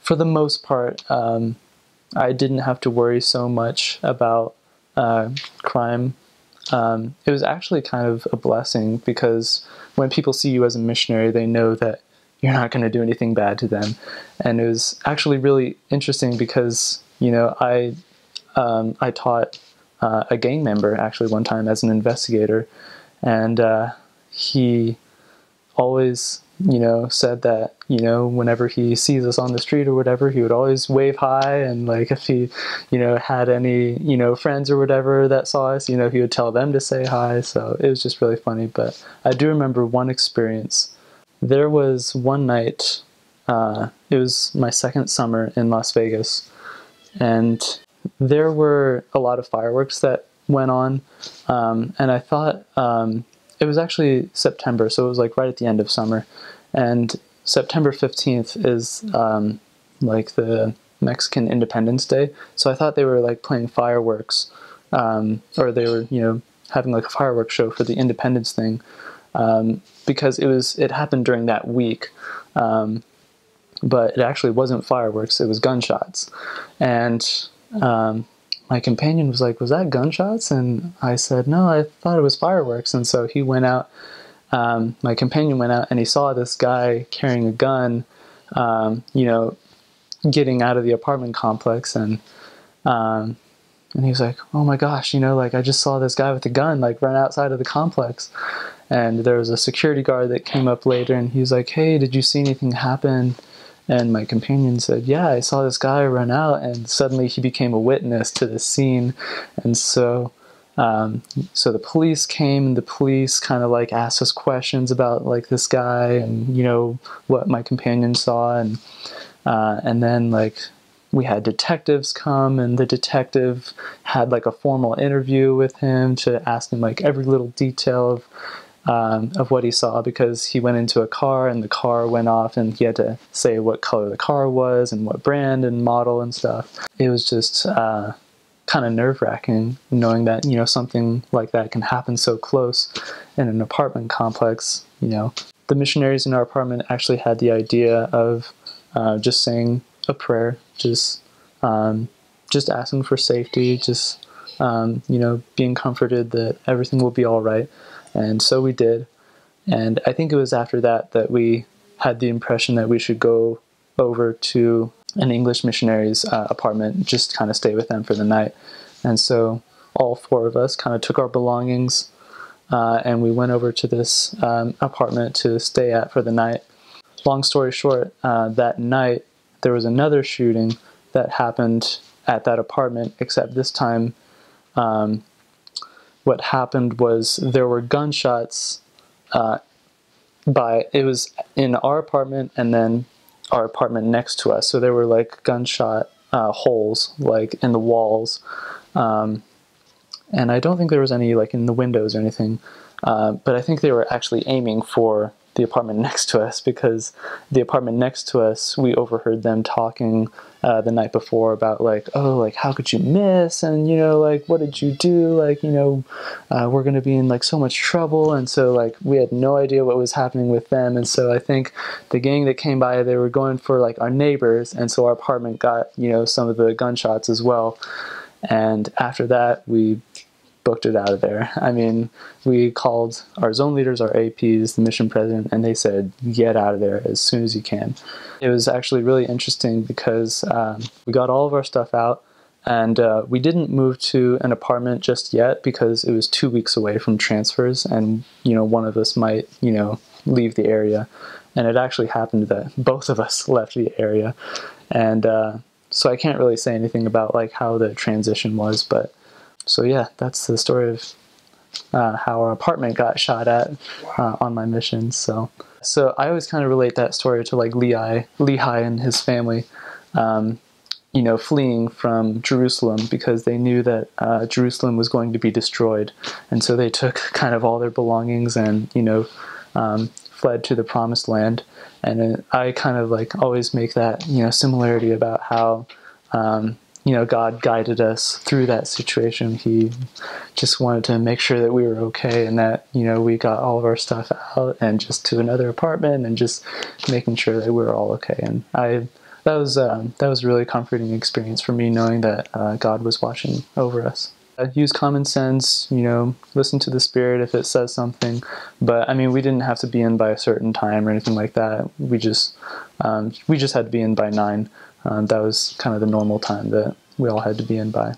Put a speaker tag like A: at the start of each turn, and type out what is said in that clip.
A: for the most part, I didn't have to worry so much about crime. It was actually kind of a blessing because when people see you as a missionary, they know that you're not going to do anything bad to them. And it was actually really interesting because, I taught a gang member actually one time as an investigator, and he always, said that, whenever he sees us on the street or whatever, he would always wave hi. And like if he, had any, friends or whatever that saw us, he would tell them to say hi. So it was just really funny. But I do remember one experience. There was one night, it was my second summer in Las Vegas, and there were a lot of fireworks that went on. And I thought, it was actually September, so it was like right at the end of summer. And September 15th is like the Mexican Independence Day. So I thought they were like playing fireworks, or they were, having like a fireworks show for the Independence thing, because it happened during that week. But it actually wasn't fireworks, it was gunshots. And my companion was like, "Was that gunshots?" And I said, "No, I thought it was fireworks." And so he went out, my companion went out, and he saw this guy carrying a gun, getting out of the apartment complex. And he was like, "Oh my gosh, I just saw this guy with a gun, like run outside of the complex." And there was a security guard that came up later, and he was like, "Hey, did you see anything happen?" And my companion said, "Yeah, I saw this guy run out," and suddenly he became a witness to the scene. And so the police came, and the police kind of like asked us questions about like this guy and, what my companion saw. And then like we had detectives come, and the detective had like a formal interview with him to ask him like every little detail of what he saw, because he went into a car and the car went off, and he had to say what color the car was and what brand and model and stuff. It was just kind of nerve-wracking knowing that, something like that can happen so close in an apartment complex. The missionaries in our apartment actually had the idea of just saying a prayer, just asking for safety, just being comforted that everything will be all right. And so we did. And I think it was after that that we had the impression that we should go over to an English missionary's apartment, just kind of stay with them for the night. And so all four of us kind of took our belongings, and we went over to this apartment to stay at for the night. Long story short, that night there was another shooting that happened at that apartment, except this time what happened was there were gunshots it was in our apartment and then our apartment next to us. So there were like gunshot holes like in the walls. And I don't think there was any like in the windows or anything. But I think they were actually aiming for the apartment next to us, because the apartment next to us, we overheard them talking the night before about like, "Oh, like how could you miss?" And like, "What did you do?" Like, we're going to be in like so much trouble. And so like we had no idea what was happening with them. And so I think the gang that came by, they were going for like our neighbors, and so our apartment got some of the gunshots as well. And after that, we booked it out of there. I mean, we called our zone leaders, our APs, the mission president, and they said, "Get out of there as soon as you can." It was actually really interesting because we got all of our stuff out, and we didn't move to an apartment just yet because it was 2 weeks away from transfers, and one of us might leave the area. And it actually happened that both of us left the area. And so I can't really say anything about like how the transition was, but so yeah, that's the story of how our apartment got shot at on my mission. So I always kind of relate that story to like Lehi and his family, fleeing from Jerusalem because they knew that Jerusalem was going to be destroyed, and so they took kind of all their belongings and fled to the Promised Land. And I kind of like always make that similarity about how God guided us through that situation. He just wanted to make sure that we were okay, and that, we got all of our stuff out and just to another apartment, and just making sure that we were all okay. And I that was a really comforting experience for me, knowing that God was watching over us. Use common sense, listen to the Spirit if it says something. But I mean, we didn't have to be in by a certain time or anything like that. We just had to be in by 9. That was kind of the normal time that we all had to be in by.